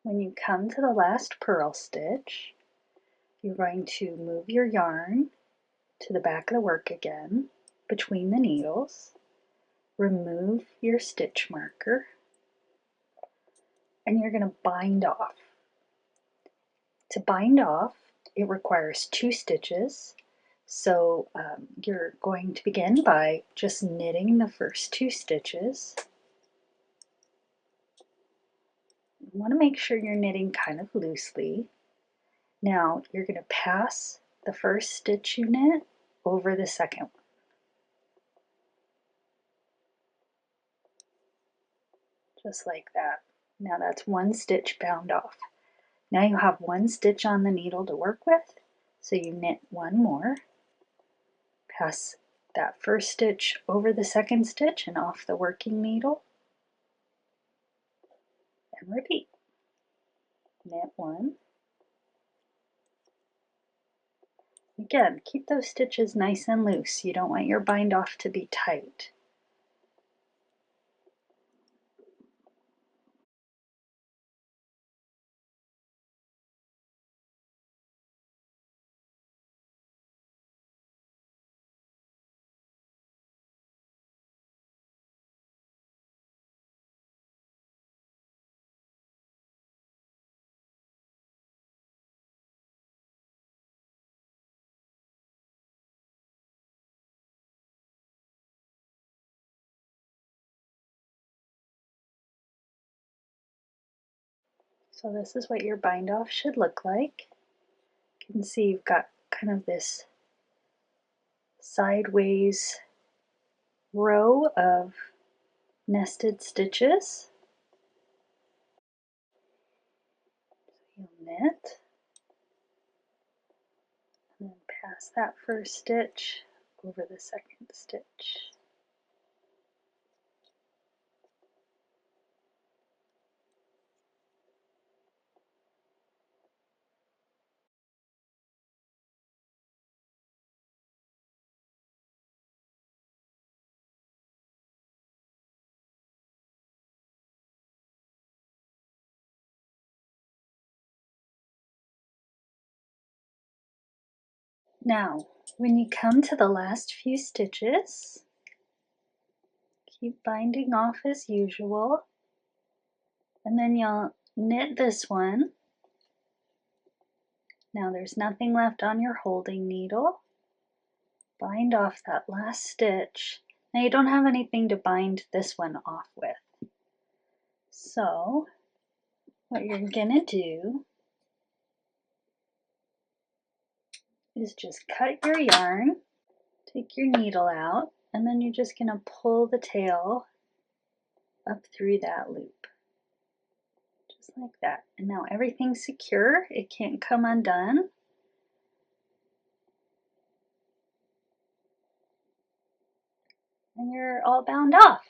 When you come to the last purl stitch, you're going to move your yarn to the back of the work again, between the needles, remove your stitch marker, and you're going to bind off. To bind off, it requires 2 stitches, so you're going to begin by just knitting the first 2 stitches. You want to make sure you're knitting kind of loosely. Now you're going to pass the first stitch you knit over the second one. Just like that. Now that's 1 stitch bound off. Now you have 1 stitch on the needle to work with, so you knit 1 more, pass that first stitch over the second stitch and off the working needle, and repeat. Knit 1. Again, keep those stitches nice and loose. You don't want your bind off to be tight. So this is what your bind off should look like. You can see you've got kind of this sideways row of nested stitches. You'll knit, and then pass that first stitch over the second stitch. Now, when you come to the last few stitches, keep binding off as usual, and then you'll knit this one. Now there's nothing left on your holding needle. Bind off that last stitch. Now you don't have anything to bind this one off with. So what you're gonna do is just cut your yarn, take your needle out, and then you're just gonna pull the tail up through that loop. Just like that. And now everything's secure, it can't come undone. And you're all bound off.